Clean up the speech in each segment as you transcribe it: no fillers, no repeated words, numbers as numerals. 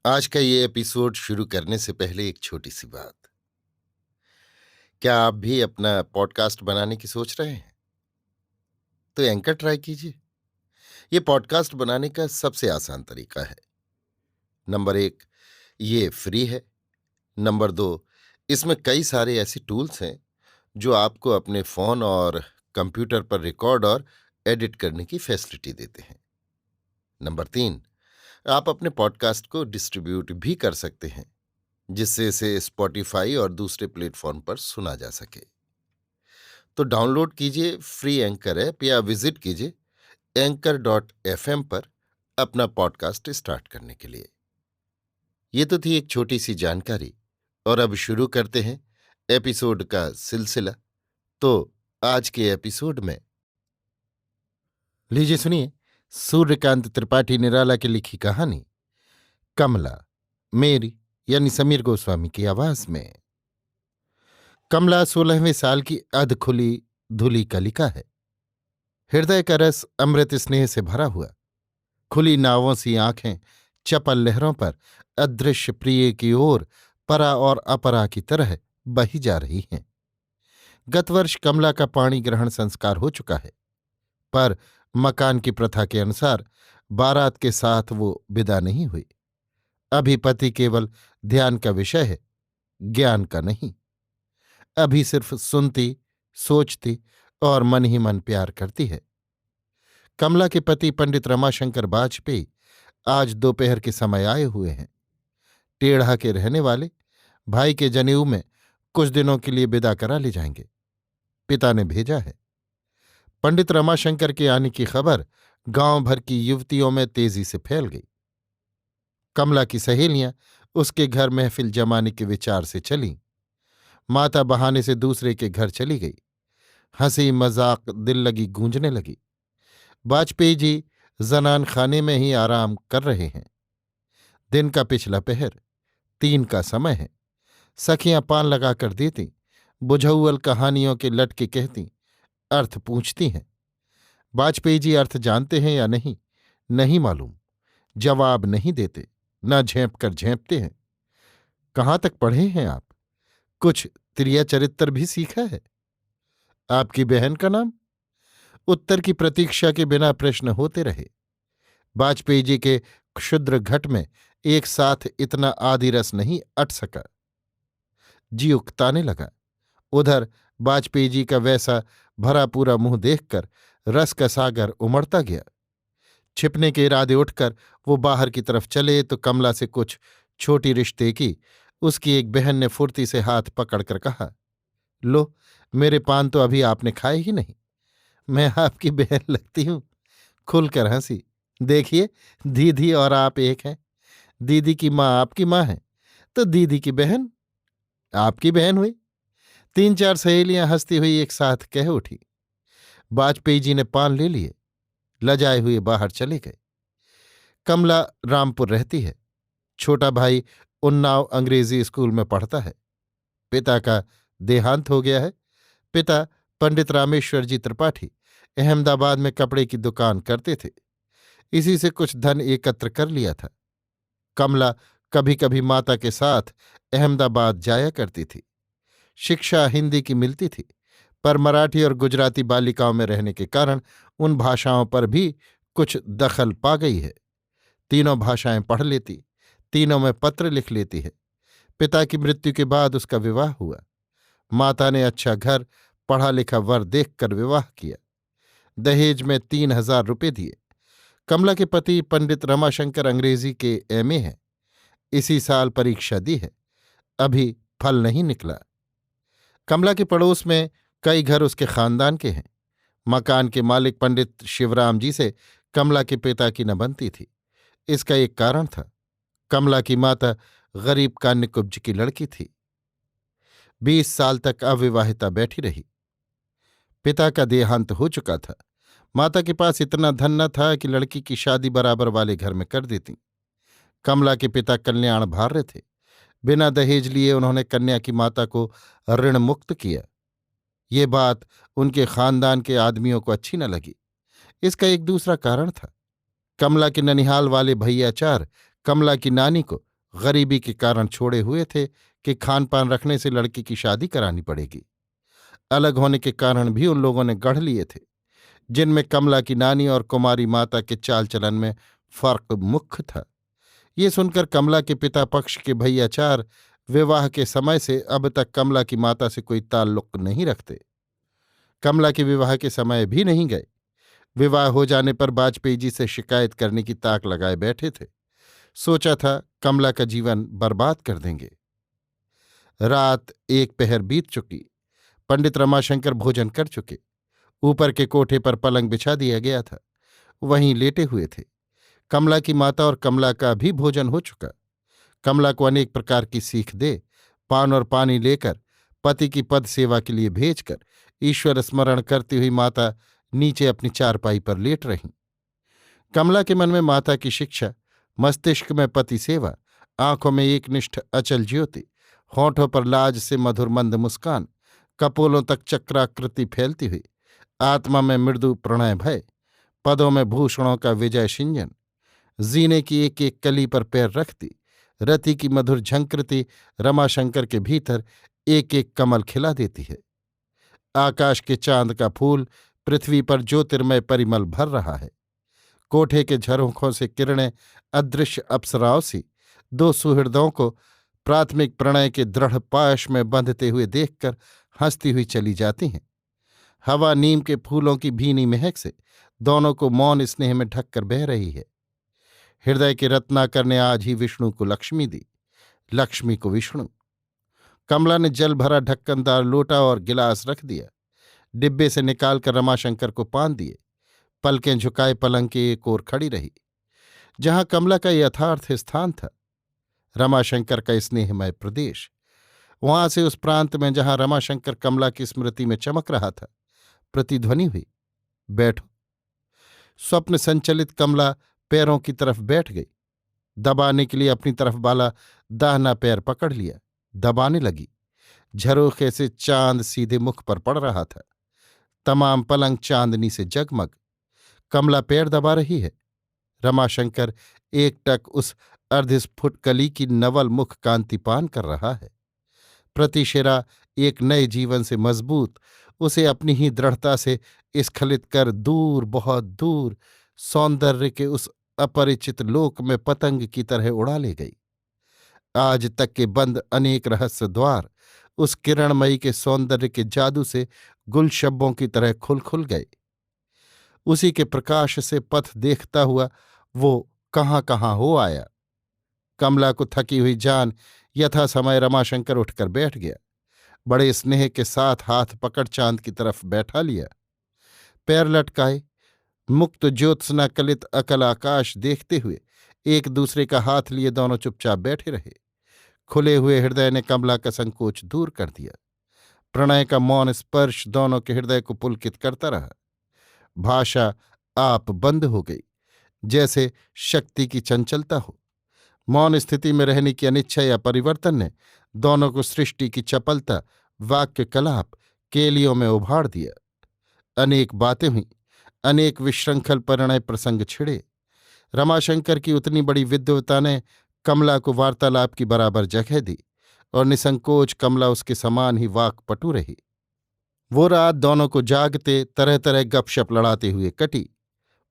आज का ये एपिसोड शुरू करने से पहले एक छोटी सी बात। क्या आप भी अपना पॉडकास्ट बनाने की सोच रहे हैं? तो एंकर ट्राई कीजिए। ये पॉडकास्ट बनाने का सबसे आसान तरीका है। नंबर एक, ये फ्री है। नंबर दो, इसमें कई सारे ऐसे टूल्स हैं जो आपको अपने फोन और कंप्यूटर पर रिकॉर्ड और एडिट करने की फैसिलिटी देते हैं। नंबर तीन, आप अपने पॉडकास्ट को डिस्ट्रीब्यूट भी कर सकते हैं, जिससे इसे स्पॉटिफाई और दूसरे प्लेटफॉर्म पर सुना जा सके। तो डाउनलोड कीजिए फ्री एंकर ऐप या विजिट कीजिए anchor.fm पर अपना पॉडकास्ट स्टार्ट करने के लिए। ये तो थी एक छोटी सी जानकारी, और अब शुरू करते हैं एपिसोड का सिलसिला। तो आज के एपिसोड में लीजिए सुनिए सूर्यकांत त्रिपाठी निराला की लिखी कहानी कमला, मेरी यानी समीर गोस्वामी की आवाज में। कमला 16वें साल की अधखुली धुली कलिका है। हृदय का रस अमृत स्नेह से भरा हुआ, खुली नावों सी आंखें चपल लहरों पर अदृश्य प्रिय की ओर परा और अपरा की तरह बही जा रही हैं। गत वर्ष कमला का पाणी ग्रहण संस्कार हो चुका है, पर मकान की प्रथा के अनुसार बारात के साथ वो विदा नहीं हुई। अभी पति केवल ध्यान का विषय है, ज्ञान का नहीं। अभी सिर्फ सुनती, सोचती और मन ही मन प्यार करती है। कमला के पति पंडित रमाशंकर वाजपेयी आज दोपहर के समय आए हुए हैं। टेढ़ा के रहने वाले भाई के जनेऊ में कुछ दिनों के लिए विदा करा ले जाएंगे, पिता ने भेजा है। पंडित रमाशंकर के आने की खबर गांव भर की युवतियों में तेजी से फैल गई। कमला की सहेलियां उसके घर महफिल जमाने के विचार से चलीं। माता बहाने से दूसरे के घर चली गई। हंसी मजाक दिल लगी गूंजने लगी। वाजपेयी जी जनान खाने में ही आराम कर रहे हैं। दिन का पिछला पहर, 3 का समय है। सखियां पान लगाकर देती, बुझौल कहानियों के लटके कहती, अर्थ पूछती हैं। वाजपेयी जी अर्थ जानते हैं या नहीं, नहीं मालूम। जवाब नहीं देते, न झेंप कर झेंपते हैं। कहाँ तक पढ़े हैं आप? कुछ त्रिया चरित्र भी सीखा है? आपकी बहन का नाम? उत्तर की प्रतीक्षा के बिना प्रश्न होते रहे। वाजपेयी जी के क्षुद्र घट में एक साथ इतना आदि रस नहीं अट सका। जी उकताने लगा। उधर वाजपेयी जी का वैसा भरा पूरा मुंह देखकर रस का सागर उमड़ता गया। छिपने के इरादे उठकर वो बाहर की तरफ चले तो कमला से कुछ छोटी रिश्ते की उसकी एक बहन ने फुर्ती से हाथ पकड़कर कहा, लो, मेरे पान तो अभी आपने खाए ही नहीं। मैं आपकी बहन लगती हूं? खुलकर हंसी। देखिए, दीदी और आप एक हैं। दीदी की माँ आपकी माँ है, तो दीदी की बहन आपकी बहन हुई। 3-4 सहेलियां हंसती हुई एक साथ कह उठी। वाजपेयी जी ने पान ले लिए, लजाए हुए बाहर चले गए। कमला रामपुर रहती है। छोटा भाई उन्नाव अंग्रेजी स्कूल में पढ़ता है। पिता का देहांत हो गया है। पिता पंडित रामेश्वर जी त्रिपाठी अहमदाबाद में कपड़े की दुकान करते थे। इसी से कुछ धन एकत्र कर लिया था। कमला कभी कभी माता के साथ अहमदाबाद जाया करती थी। शिक्षा हिंदी की मिलती थी, पर मराठी और गुजराती बालिकाओं में रहने के कारण उन भाषाओं पर भी कुछ दखल पा गई है। तीनों भाषाएं पढ़ लेती, तीनों में पत्र लिख लेती है। पिता की मृत्यु के बाद उसका विवाह हुआ। माता ने अच्छा घर, पढ़ा लिखा वर देखकर विवाह किया। दहेज में 3,000 रुपये दिए। कमला के पति पंडित रमाशंकर अंग्रेजी के एमए हैं। इसी साल परीक्षा दी है, अभी फल नहीं निकला। कमला के पड़ोस में कई घर उसके खानदान के हैं। मकान के मालिक पंडित शिवराम जी से कमला के पिता की न बनती थी। इसका एक कारण था, कमला की माता गरीब कान्यकुब्ज की लड़की थी। 20 साल तक अविवाहिता बैठी रही। पिता का देहांत हो चुका था। माता के पास इतना धन न था कि लड़की की शादी बराबर वाले घर में कर देती। कमला के पिता कल्याण भार्य थे। बिना दहेज लिए उन्होंने कन्या की माता को ऋण मुक्त किया। ये बात उनके खानदान के आदमियों को अच्छी न लगी। इसका एक दूसरा कारण था। कमला के ननिहाल वाले भैयाचार कमला की नानी को गरीबी के कारण छोड़े हुए थे कि खान पान रखने से लड़की की शादी करानी पड़ेगी। अलग होने के कारण भी उन लोगों ने गढ़ लिए थे, जिनमें कमला की नानी और कुमारी माता के चाल चलन में फर्क मुख्य था। ये सुनकर कमला के पिता पक्ष के भैयाचार विवाह के समय से अब तक कमला की माता से कोई ताल्लुक नहीं रखते। कमला के विवाह के समय भी नहीं गए। विवाह हो जाने पर वाजपेयी जी से शिकायत करने की ताक लगाए बैठे थे। सोचा था कमला का जीवन बर्बाद कर देंगे। रात एक पहर बीत चुकी। पंडित रमाशंकर भोजन कर चुके। ऊपर के कोठे पर पलंग बिछा दिया गया था, वहीं लेटे हुए थे। कमला की माता और कमला का भी भोजन हो चुका। कमला को अनेक प्रकार की सीख दे, पान और पानी लेकर, पति की पद सेवा के लिए भेजकर, ईश्वर स्मरण करती हुई माता नीचे अपनी चारपाई पर लेट रहीं। कमला के मन में माता की शिक्षा, मस्तिष्क में पति सेवा, आंखों में एकनिष्ठ अचल ज्योति, होठों पर लाज से मधुर मंद मुस्कान, कपोलों तक चक्राकृति फैलती हुई, आत्मा में मृदु प्रणय भय, पदों में भूषणों का विजय सिंजन, जीने की एक एक कली पर पैर रखती, रति की मधुर झंकृति रमाशंकर के भीतर एक एक कमल खिला देती है। आकाश के चांद का फूल पृथ्वी पर ज्योतिर्मय परिमल भर रहा है। कोठे के झरोखों से किरणें अदृश्य अप्सराओं सी दो सुहृदों को प्राथमिक प्रणय के दृढ़ पाश में बंधते हुए देखकर हंसती हुई चली जाती हैं। हवा नीम के फूलों की भीनी महक से दोनों को मौन स्नेह में ढककर बह रही है। हृदय के रत्नाकर ने आज ही विष्णु को लक्ष्मी दी, लक्ष्मी को विष्णु। कमला ने जल भरा ढक्कनदार लोटा और गिलास रख दिया। डिब्बे से निकालकर रमाशंकर को पान दिए। पलकें झुकाए पलंग के एक ओर खड़ी रही, जहां कमला का यथार्थ स्थान था, रमाशंकर का स्नेहमय प्रदेश। वहां से उस प्रांत में जहां रमाशंकर कमला की स्मृति में चमक रहा था, प्रतिध्वनि हुई, बैठो। स्वप्न संचलित कमला पैरों की तरफ बैठ गई। दबाने के लिए अपनी तरफ वाला दाहिना पैर पकड़ लिया, दबाने लगी। झरोखे से चांद सीधे मुख पर पड़ रहा था। तमाम पलंग चांदनी से जगमग। कमला पैर दबा रही है। रमाशंकर एकटक उस अर्धस्फुट कली की नवल मुख कांति पान कर रहा है। प्रतिशिरा एक नए जीवन से मजबूत, उसे अपनी ही दृढ़ता से स्खलित कर दूर, बहुत दूर, सौंदर्य के उस अपरिचित लोक में पतंग की तरह उड़ा ले गई। आज तक के बंद अनेक रहस्य द्वार उस किरणमयी के सौंदर्य के जादू से गुलशब्बों की तरह खुल खुल गए। उसी के प्रकाश से पथ देखता हुआ वो कहाँ कहाँ हो आया। कमला को थकी हुई जान यथा समय रमाशंकर उठकर बैठ गया। बड़े स्नेह के साथ हाथ पकड़ चांद की तरफ बैठा लिया। पैर लटकाए, मुक्त ज्योत्सना कलित अकल आकाश देखते हुए एक दूसरे का हाथ लिए दोनों चुपचाप बैठे रहे। खुले हुए हृदय ने कमला का संकोच दूर कर दिया। प्रणय का मौन स्पर्श दोनों के हृदय को पुलकित करता रहा। भाषा आप बंद हो गई, जैसे शक्ति की चंचलता हो। मौन स्थिति में रहने की अनिच्छा या परिवर्तन ने दोनों को सृष्टि की चपलता, वाक्य कलाप, केलियों में उभार दिया। अनेक बातें हुईं, अनेक विशृंखल परिणय प्रसंग छिड़े। रमाशंकर की उतनी बड़ी विद्वता ने कमला को वार्तालाप की बराबर जगह दी और निसंकोच कमला उसके समान ही वाक्पटु रही। वो रात दोनों को जागते तरह तरह गपशप लड़ाते हुए कटी।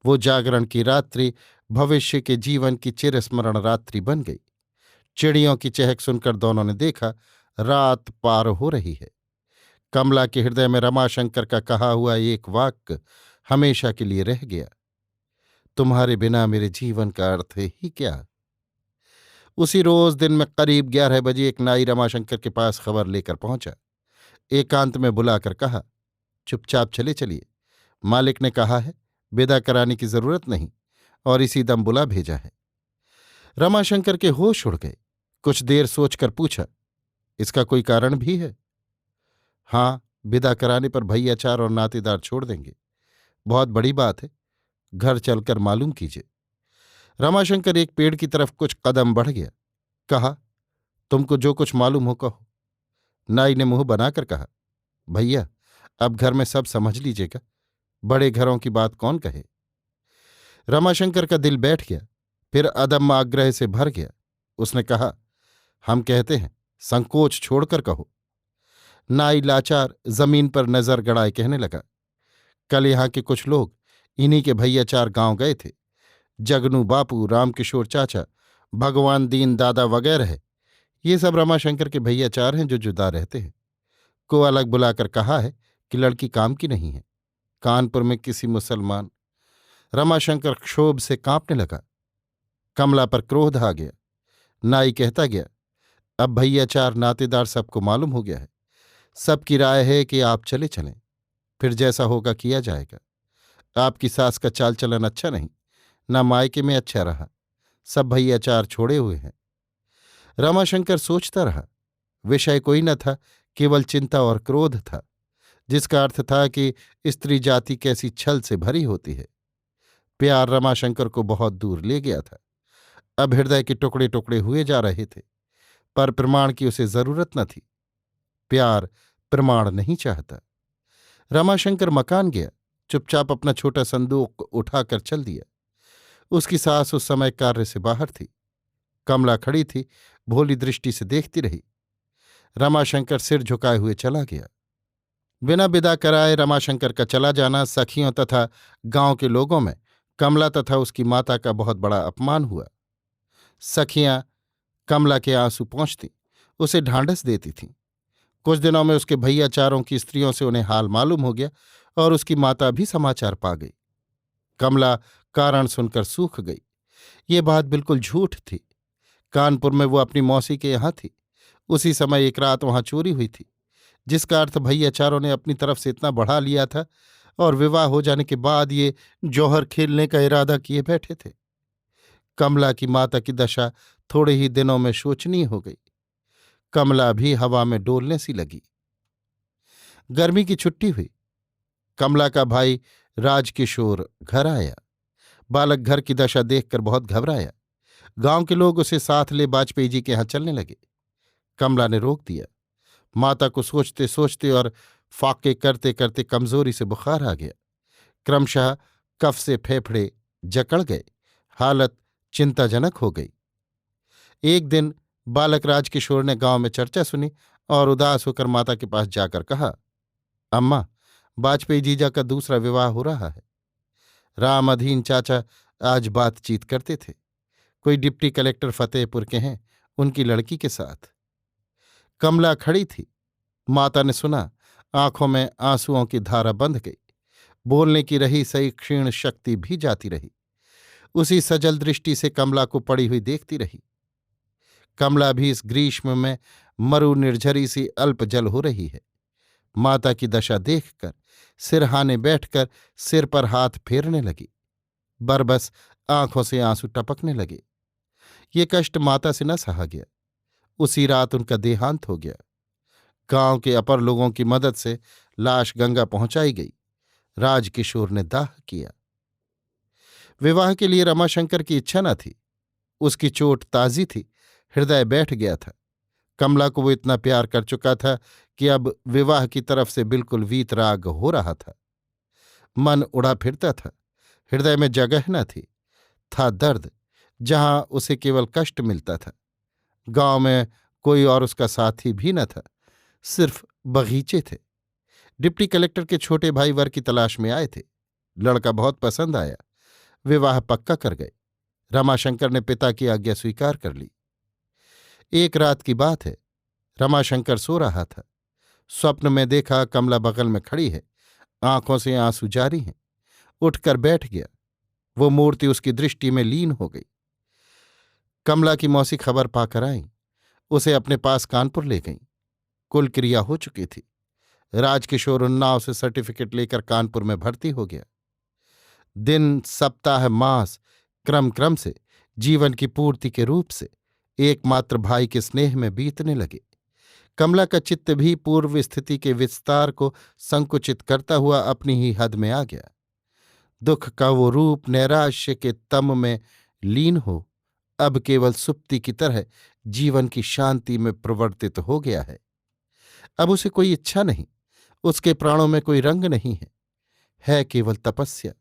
वो जागरण की रात्रि भविष्य के जीवन की चिरस्मरण रात्रि बन गई। चिड़ियों की चहक सुनकर दोनों ने देखा रात पार हो रही है। कमला के हृदय में रमाशंकर का कहा हुआ एक वाक्य हमेशा के लिए रह गया, तुम्हारे बिना मेरे जीवन का अर्थ ही क्या। उसी रोज दिन में करीब 11 बजे एक नाई रमाशंकर के पास खबर लेकर पहुंचा। एकांत में बुलाकर कहा, चुपचाप चले चलिए, मालिक ने कहा है विदा कराने की जरूरत नहीं और इसी दम बुला भेजा है। रमाशंकर के होश उड़ गए। कुछ देर सोचकर पूछा, इसका कोई कारण भी है? हाँ, विदा कराने पर भैयाचार और नातेदार छोड़ देंगे। बहुत बड़ी बात है, घर चलकर मालूम कीजिए। रमाशंकर एक पेड़ की तरफ कुछ कदम बढ़ गया। कहा, तुमको जो कुछ मालूम हो कहो। नाई ने मुंह बनाकर कहा, भैया अब घर में सब समझ लीजिएगा, बड़े घरों की बात कौन कहे। रमाशंकर का दिल बैठ गया, फिर अदम्य आग्रह से भर गया। उसने कहा, हम कहते हैं, संकोच छोड़कर कहो। नाई लाचार जमीन पर नजर गड़ाए कहने लगा, कल यहां के कुछ लोग इन्हीं के भैया चार गांव गए थे। जगनू बापू, रामकिशोर चाचा, भगवान दीन दादा वगैरह है। ये सब रमाशंकर के भैया चार हैं जो जुदा रहते हैं। को अलग बुलाकर कहा है कि लड़की काम की नहीं है, कानपुर में किसी मुसलमान। रमाशंकर क्षोभ से कांपने लगा। कमला पर क्रोध आ गया। नाई कहता गया, अब भैया चार नातेदार सबको मालूम हो गया है। सबकी राय है कि आप चले चलें, फिर जैसा होगा किया जाएगा। आपकी सास का चाल चलन अच्छा नहीं, न मायके में अच्छा रहा। सब भैया चार छोड़े हुए हैं। रमाशंकर सोचता रहा। विषय कोई न था, केवल चिंता और क्रोध था, जिसका अर्थ था कि स्त्री जाति कैसी छल से भरी होती है। प्यार रमाशंकर को बहुत दूर ले गया था। अब हृदय के टुकड़े टुकड़े हुए जा रहे थे, पर प्रमाण की उसे जरूरत न थी। प्यार प्रमाण नहीं चाहता। रमाशंकर मकान गया, चुपचाप अपना छोटा संदूक उठाकर चल दिया। उसकी सास उस समय कार्य से बाहर थी। कमला खड़ी थी, भोली दृष्टि से देखती रही। रमाशंकर सिर झुकाए हुए चला गया। बिना विदा कराए रमाशंकर का चला जाना सखियों तथा गांव के लोगों में कमला तथा उसकी माता का बहुत बड़ा अपमान हुआ। सखियां कमला के आंसू पोंछतीं, उसे ढांढस देती थीं। कुछ दिनों में उसके भैया चारों की स्त्रियों से उन्हें हाल मालूम हो गया और उसकी माता भी समाचार पा गई। कमला कारण सुनकर सूख गई। ये बात बिल्कुल झूठ थी। कानपुर में वो अपनी मौसी के यहाँ थी। उसी समय एक रात वहां चोरी हुई थी, जिसका अर्थ भैया चारों ने अपनी तरफ से इतना बढ़ा लिया था और विवाह हो जाने के बाद ये जौहर खेलने का इरादा किए बैठे थे। कमला की माता की दशा थोड़े ही दिनों में शोचनीय हो गई। कमला भी हवा में डोलने सी लगी। गर्मी की छुट्टी हुई। कमला का भाई राजकिशोर घर आया। बालक घर की दशा देखकर बहुत घबराया। गांव के लोग उसे साथ ले वाजपेयी जी के यहां चलने लगे। कमला ने रोक दिया। माता को सोचते सोचते और फाके करते करते कमजोरी से बुखार आ गया। क्रमशः कफ से फेफड़े जकड़ गए। हालत चिंताजनक हो गई। एक दिन बालक राजकिशोर ने गांव में चर्चा सुनी और उदास होकर माता के पास जाकर कहा, अम्मा, वाजपेयी जीजा का दूसरा विवाह हो रहा है। राम अधीन चाचा आज बातचीत करते थे। कोई डिप्टी कलेक्टर फतेहपुर के हैं, उनकी लड़की के साथ। कमला खड़ी थी। माता ने सुना, आंखों में आंसुओं की धारा बंध गई। बोलने की रही सही क्षीण शक्ति भी जाती रही। उसी सजल दृष्टि से कमला को पड़ी हुई देखती रही। कमला भी इस ग्रीष्म में मरु निर्झरी सी अल्प जल हो रही है। माता की दशा देखकर सिरहाने बैठकर सिर पर हाथ फेरने लगी। बरबस आंखों से आंसू टपकने लगे। ये कष्ट माता से न सहा गया। उसी रात उनका देहांत हो गया। गांव के अपर लोगों की मदद से लाश गंगा पहुंचाई गई। राजकिशोर ने दाह किया। विवाह के लिए रमाशंकर की इच्छा न थी। उसकी चोट ताजी थी, हृदय बैठ गया था। कमला को वो इतना प्यार कर चुका था कि अब विवाह की तरफ से बिल्कुल वीतराग हो रहा था। मन उड़ा फिरता था। हृदय में जगह न थी। था दर्द, जहां उसे केवल कष्ट मिलता था। गांव में कोई और उसका साथी भी न था, सिर्फ बगीचे थे। डिप्टी कलेक्टर के छोटे भाई वर की तलाश में आए थे। लड़का बहुत पसंद आया। विवाह पक्का कर गए। रमाशंकर ने पिता की आज्ञा स्वीकार कर ली। एक रात की बात है। रमाशंकर सो रहा था। स्वप्न में देखा कमला बगल में खड़ी है, आंखों से आंसू जारी हैं। उठकर बैठ गया। वो मूर्ति उसकी दृष्टि में लीन हो गई। कमला की मौसी खबर पाकर आईं। उसे अपने पास कानपुर ले गईं। कुल क्रिया हो चुकी थी। राजकिशोर उन्नाव से सर्टिफिकेट लेकर कानपुर में भर्ती हो गया। दिन, सप्ताह, मास क्रम क्रम से जीवन की पूर्ति के रूप से एकमात्र भाई के स्नेह में बीतने लगे। कमला का चित्त भी पूर्व स्थिति के विस्तार को संकुचित करता हुआ अपनी ही हद में आ गया। दुख का वो रूप नैराश्य के तम में लीन हो अब केवल सुप्ति की तरह जीवन की शांति में प्रवर्तित हो गया है। अब उसे कोई इच्छा नहीं, उसके प्राणों में कोई रंग नहीं है केवल तपस्या,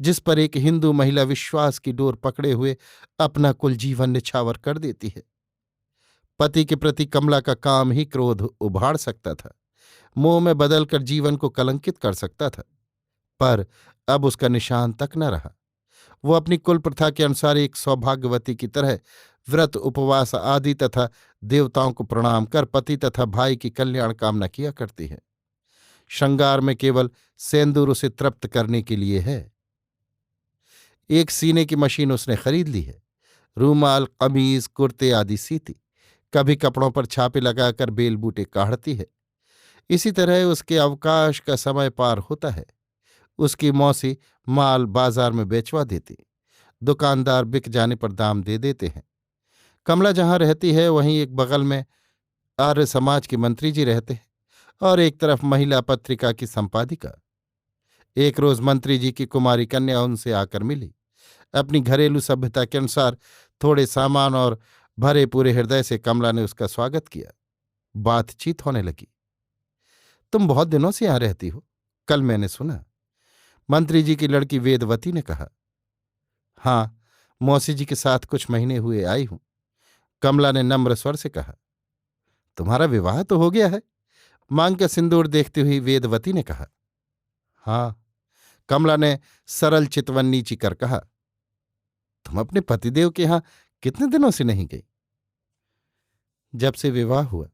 जिस पर एक हिंदू महिला विश्वास की डोर पकड़े हुए अपना कुल जीवन निछावर कर देती है। पति के प्रति कमला का काम ही क्रोध उभाड़ सकता था, मोह में बदलकर जीवन को कलंकित कर सकता था। पर अब उसका निशान तक न रहा। वो अपनी कुल प्रथा के अनुसार एक सौभाग्यवती की तरह व्रत उपवास आदि तथा देवताओं को प्रणाम कर पति तथा भाई की कल्याण कामना किया करती है। श्रृंगार में केवल सेंदूर उसे तृप्त करने के लिए है। एक सीने की मशीन उसने खरीद ली है। रूमाल, कमीज, कुर्ते आदि सीती, कभी कपड़ों पर छापे लगाकर बेल बूटे काढ़ती है। इसी तरह उसके अवकाश का समय पार होता है। उसकी मौसी माल बाजार में बेचवा देती, दुकानदार बिक जाने पर दाम दे देते हैं। कमला जहां रहती है वहीं एक बगल में आर्य समाज के मंत्री जी रहते हैं और एक तरफ महिला पत्रिका की संपादिका। एक रोज मंत्री जी की कुमारी कन्या उनसे आकर मिली। अपनी घरेलू सभ्यता के अनुसार थोड़े सामान और भरे पूरे हृदय से कमला ने उसका स्वागत किया। बातचीत होने लगी। तुम बहुत दिनों से यहां रहती हो, कल मैंने सुना, मंत्री जी की लड़की वेदवती ने कहा। हां, मौसी जी के साथ कुछ महीने हुए आई हूं, कमला ने नम्र स्वर से कहा। तुम्हारा विवाह तो हो गया है? मांग का सिंदूर देखती हुई वेदवती ने कहा। हां, कमला ने सरल चितवन नीची कर कहा। तुम अपने पतिदेव के यहां कितने दिनों से नहीं गई? जब से विवाह हुआ,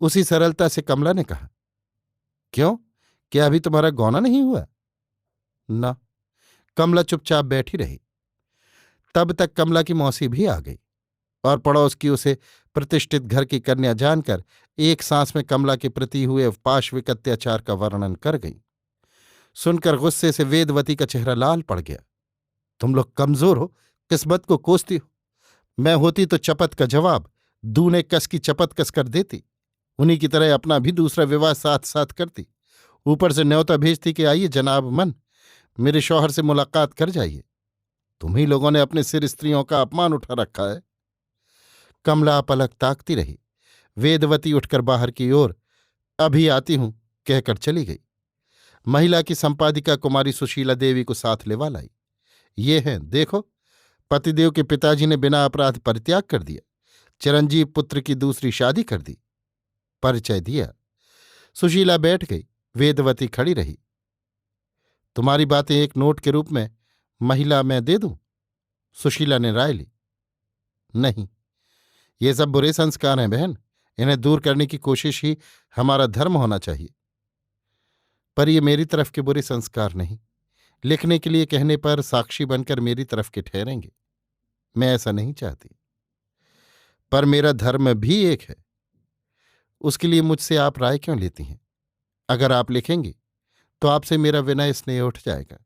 उसी सरलता से कमला ने कहा। क्यों, क्या अभी तुम्हारा गौना नहीं हुआ? ना। कमला चुपचाप बैठी रही। तब तक कमला की मौसी भी आ गई और पड़ोस की उसे प्रतिष्ठित घर की कन्या जानकर एक सांस में कमला के प्रति हुए पाशविक अत्याचार का वर्णन कर गई। सुनकर गुस्से से वेदवती का चेहरा लाल पड़ गया। तुम लोग कमजोर हो, किस्मत को कोसती हो। मैं होती तो चपत का जवाब दूने कस की चपत कस कर देती, उन्हीं की तरह अपना भी दूसरा विवाह साथ साथ करती, ऊपर से न्योता भेजती कि आइए जनाब मन, मेरे शौहर से मुलाकात कर जाइए। तुम्ही लोगों ने अपने सिर स्त्रियों का अपमान उठा रखा है। कमला पलक ताकती रही। वेदवती उठकर बाहर की ओर अभी आती हूं कहकर चली गई। महिला की संपादिका कुमारी सुशीला देवी को साथ लेवा लाई। ये हैं, देखो, पतिदेव के पिताजी ने बिना अपराध परित्याग कर दिया, चिरंजीव पुत्र की दूसरी शादी कर दी। परिचय दिया। सुशीला बैठ गई, वेदवती खड़ी रही। तुम्हारी बातें एक नोट के रूप में महिला मैं दे दूं? सुशीला ने राय ली। नहीं, ये सब बुरे संस्कार हैं बहन, इन्हें दूर करने की कोशिश ही हमारा धर्म होना चाहिए। पर ये मेरी तरफ के बुरे संस्कार नहीं, लिखने के लिए कहने पर साक्षी बनकर मेरी तरफ के ठहरेंगे। मैं ऐसा नहीं चाहती। पर मेरा धर्म भी एक है, उसके लिए मुझसे आप राय क्यों लेती हैं? अगर आप लिखेंगी तो आपसे मेरा विनय स्नेह उठ जाएगा,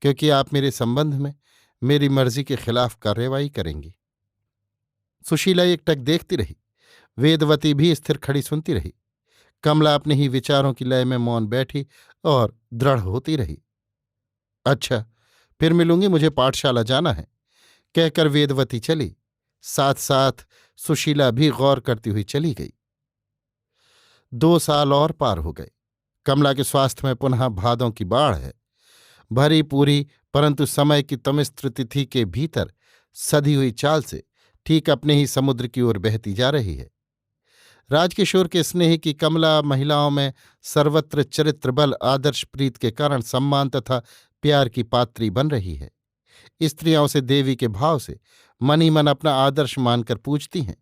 क्योंकि आप मेरे संबंध में मेरी मर्जी के खिलाफ कार्यवाही करेंगी। सुशीला एकटक देखती रही। वेदवती भी स्थिर खड़ी सुनती रही। कमला अपने ही विचारों की लय में मौन बैठी और दृढ़ होती रही। अच्छा, फिर मिलूंगी, मुझे पाठशाला जाना है, कहकर वेदवती चली। साथ साथ सुशीला भी गौर करती हुई चली गई। 2 साल और पार हो गए। कमला के स्वास्थ्य में पुनः भादों की बाढ़ है। भरी पूरी परंतु समय की तमिस्त्र तिथि के भीतर सधी हुई चाल से ठीक अपने ही समुद्र की ओर बहती जा रही है। राजकिशोर के स्नेह की कमला महिलाओं में सर्वत्र चरित्र बल, आदर्श प्रीत के कारण सम्मान तथा प्यार की पात्री बन रही है। स्त्रियां उसे देवी के भाव से मन ही मन अपना आदर्श मानकर पूजती हैं।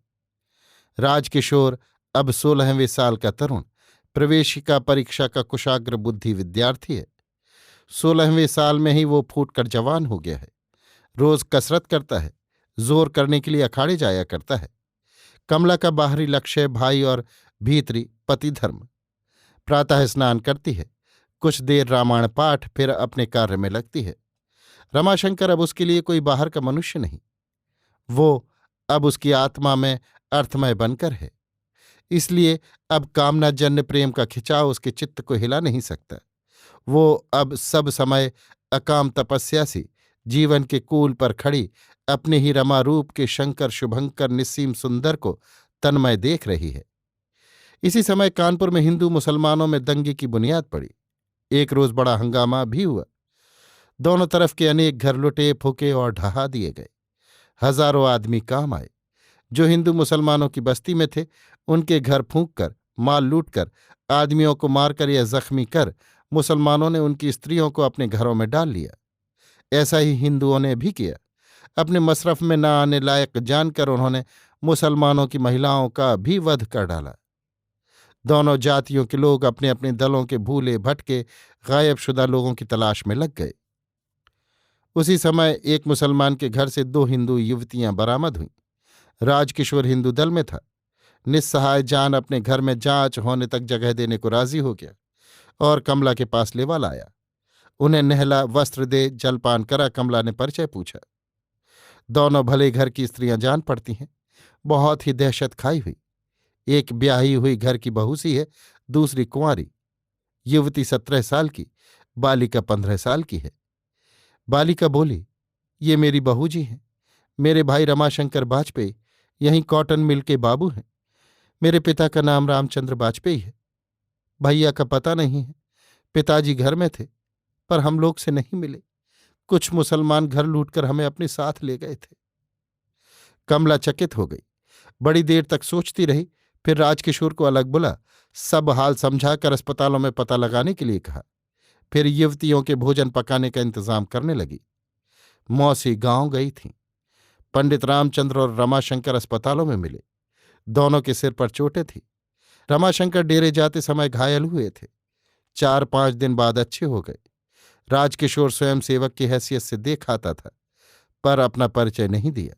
राजकिशोर अब 16वें साल का तरुण, प्रवेशिका परीक्षा का कुशाग्र बुद्धि विद्यार्थी है। 16वें साल में ही वो फूटकर जवान हो गया है। रोज कसरत करता है, जोर करने के लिए अखाड़े जाया करता है। कमला का बाहरी लक्ष्य भाई और भीतरी पति धर्म। प्रातः स्नान करती है, कुछ देर रामायण पाठ, फिर अपने कार्य में लगती है। रमाशंकर अब उसके लिए कोई बाहर का मनुष्य नहीं, वो अब उसकी आत्मा में अर्थमय बनकर है। इसलिए अब कामनाजन्य प्रेम का खिंचाव उसके चित्त को हिला नहीं सकता। वो अब सब समय अकाम तपस्या से जीवन के कूल पर खड़ी अपने ही रमा रूप के शंकर शुभंकर निस्सीम सुंदर को तन्मय देख रही है। इसी समय कानपुर में हिंदू मुसलमानों में दंगे की बुनियाद पड़ी। एक रोज बड़ा हंगामा भी हुआ। दोनों तरफ के अनेक घर लुटे, फूके और ढहा दिए गए। हजारों आदमी काम आए। जो हिंदू मुसलमानों की बस्ती में थे उनके घर फूंककर, माल लूटकर, आदमियों को मारकर या जख्मी कर मुसलमानों ने उनकी स्त्रियों को अपने घरों में डाल लिया। ऐसा ही हिंदुओं ने भी किया। अपने मसरफ में न आने लायक जानकर उन्होंने मुसलमानों की महिलाओं का भी वध कर डाला। दोनों जातियों के लोग अपने अपने दलों के भूले भटके गायबशुदा लोगों की तलाश में लग गए। उसी समय एक मुसलमान के घर से 2 हिंदू युवतियां बरामद हुईं। राजकिशोर हिंदू दल में था। निस्सहाय जान अपने घर में जांच होने तक जगह देने को राजी हो गया और कमला के पास लेवा लाया। उन्हें नहला, वस्त्र दे, जलपान करा। कमला ने परिचय पूछा। दोनों भले घर की स्त्रियां जान पड़ती हैं, बहुत ही दहशत खाई हुई। एक ब्याही हुई घर की बहू सी है, दूसरी कुंवारी। युवती 17 साल की, बालिका 15 साल की है। बालिका बोली, ये मेरी बहू जी हैं। मेरे भाई रमाशंकर बाजपेयी यहीं कॉटन मिल के बाबू हैं। मेरे पिता का नाम रामचंद्र बाजपेयी है। भैया का पता नहीं है। पिताजी घर में थे पर हम लोग से नहीं मिले। कुछ मुसलमान घर लूटकर हमें अपने साथ ले गए थे। कमला चकित हो गई। बड़ी देर तक सोचती रही, फिर राजकिशोर को अलग बुला सब हाल समझाकर अस्पतालों में पता लगाने के लिए कहा। फिर युवतियों के भोजन पकाने का इंतजाम करने लगी। मौसी गांव गई थीं। पंडित रामचंद्र और रमाशंकर अस्पतालों में मिले। दोनों के सिर पर चोटें थी। रमाशंकर डेरे जाते समय घायल हुए थे। 4-5 दिन बाद अच्छे हो गए। राजकिशोर स्वयं सेवक की हैसियत से देख आता था पर अपना परिचय नहीं दिया।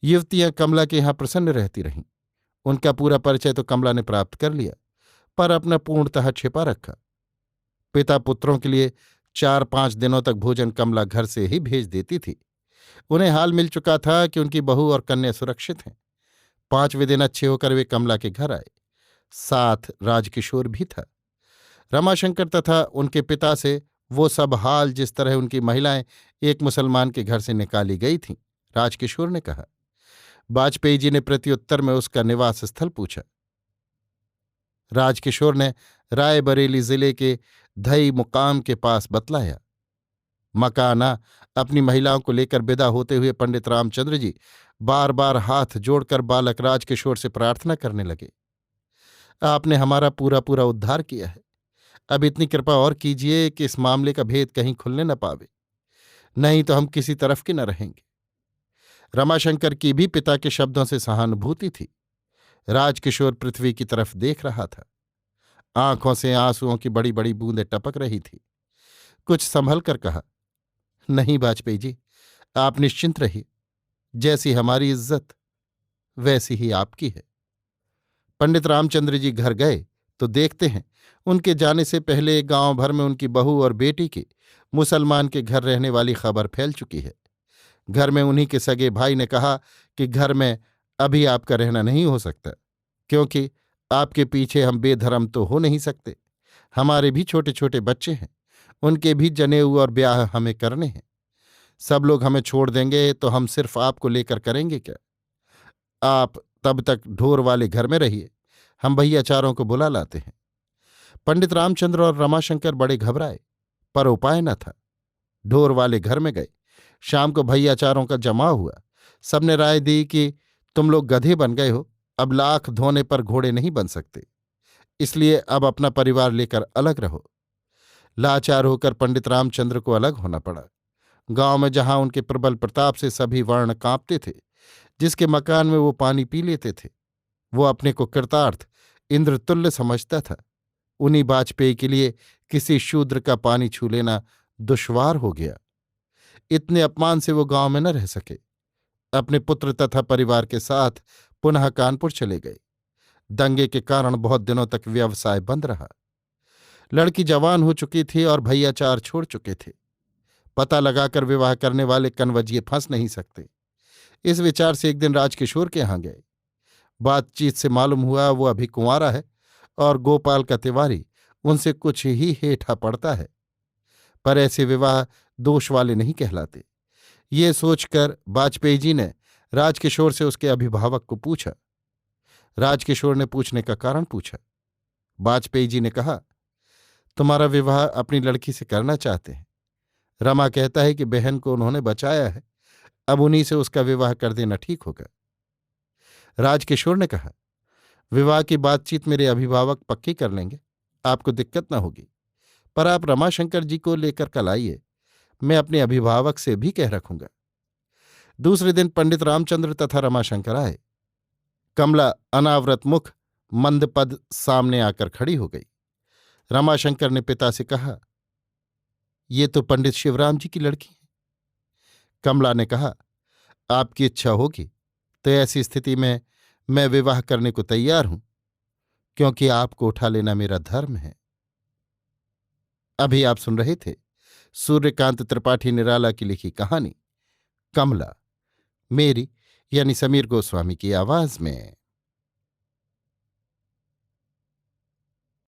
युवतियां कमला के यहां प्रसन्न रहती रहीं। उनका पूरा परिचय तो कमला ने प्राप्त कर लिया पर अपना पूर्णतः छिपा रखा। पिता पुत्रों के लिए 4-5 दिनों तक भोजन कमला घर से ही भेज देती थी। उन्हें हाल मिल चुका था कि उनकी बहू और कन्या सुरक्षित हैं। 5वें दिन अच्छे होकर वे कमला के घर आए। साथ राजकिशोर भी था। रमाशंकर तथा उनके पिता से वो सब हाल जिस तरह उनकी महिलाएं एक मुसलमान के घर से निकाली गई थीं राजकिशोर ने कहा। बाजपेयी जी ने प्रत्युत्तर में उसका निवास स्थल पूछा। राजकिशोर ने रायबरेली जिले के धई मुकाम के पास बतलाया। मकाना अपनी महिलाओं को लेकर विदा होते हुए पंडित रामचंद्र जी बार बार हाथ जोड़कर बालक राजकिशोर से प्रार्थना करने लगे। आपने हमारा पूरा पूरा उद्धार किया है। अब इतनी कृपा और कीजिए कि इस मामले का भेद कहीं खुलने न पावे, नहीं तो हम किसी तरफ के न रहेंगे। रमाशंकर की भी पिता के शब्दों से सहानुभूति थी। राजकिशोर पृथ्वी की तरफ देख रहा था। आंखों से आंसुओं की बड़ी बड़ी बूंदें टपक रही थी। कुछ संभल कर कहा, नहीं बाजपेयी जी, आप निश्चिंत रहिए। जैसी हमारी इज्जत वैसी ही आपकी है। पंडित रामचंद्र जी घर गए तो देखते हैं उनके जाने से पहले गांव भर में उनकी बहू और बेटी की मुसलमान के घर रहने वाली खबर फैल चुकी है। घर में उन्हीं के सगे भाई ने कहा कि घर में अभी आपका रहना नहीं हो सकता, क्योंकि आपके पीछे हम बेधर्म तो हो नहीं सकते। हमारे भी छोटे छोटे बच्चे हैं, उनके भी जनेऊ और ब्याह हमें करने हैं। सब लोग हमें छोड़ देंगे तो हम सिर्फ आपको लेकर करेंगे क्या? आप तब तक ढोर वाले घर में रहिए, हम भैयाचारों को बुला लाते हैं। पंडित रामचंद्र और रमाशंकर बड़े घबराए पर उपाय न था। ढोर वाले घर में गए। शाम को भैयाचारों का जमाव हुआ। सबने राय दी कि तुम लोग गधे बन गए हो, अब लाख धोने पर घोड़े नहीं बन सकते, इसलिए अब अपना परिवार लेकर अलग रहो। लाचार होकर पंडित रामचंद्र को अलग होना पड़ा। गांव में जहां उनके प्रबल प्रताप से सभी वर्ण कांपते थे, जिसके मकान में वो पानी पी लेते थे, वो अपने को कृतार्थ इंद्रतुल्य समझता था। उन्हीं बाजपेयी के लिए किसी शूद्र का पानी छू लेना दुश्वार हो गया। इतने अपमान से वो गांव में न रह सके। अपने पुत्र तथा परिवार के साथ पुनः कानपुर चले गए। दंगे के कारण बहुत दिनों तक व्यवसाय बंद रहा। लड़की जवान हो चुकी थी और भैयाचार छोड़ चुके थे। पता लगाकर विवाह करने वाले कनवजिए फंस नहीं सकते। इस विचार से एक दिन राजकिशोर के यहां गए। बातचीत से मालूम हुआ वो अभी कुंवारा है और गोपाल का तिवारी उनसे कुछ ही हेठा पड़ता है, पर ऐसे विवाह दोष वाले नहीं कहलाते। ये सोचकर बाजपेयी जी ने राजकिशोर से उसके अभिभावक को पूछा। राजकिशोर ने पूछने का कारण पूछा। बाजपेयी जी ने कहा, तुम्हारा विवाह अपनी लड़की से करना चाहते हैं। रमा कहता है कि बहन को उन्होंने बचाया है, अब उन्हीं से उसका विवाह कर देना ठीक होगा। राजकिशोर ने कहा, विवाह की बातचीत मेरे अभिभावक पक्की कर लेंगे, आपको दिक्कत न होगी। पर आप रमाशंकर जी को लेकर कल आइए, मैं अपने अभिभावक से भी कह रखूंगा। दूसरे दिन पंडित रामचंद्र तथा रमाशंकर आए। कमला अनावृत मुख मंदपद सामने आकर खड़ी हो गई। रमाशंकर ने पिता से कहा, ये तो पंडित शिवराम जी की लड़की है। कमला ने कहा, आपकी इच्छा होगी तो ऐसी स्थिति में मैं विवाह करने को तैयार हूं, क्योंकि आपको उठा लेना मेरा धर्म है। अभी आप सुन रहे थे सूर्यकांत त्रिपाठी निराला की लिखी कहानी कमला, मेरी यानी समीर गोस्वामी की आवाज में।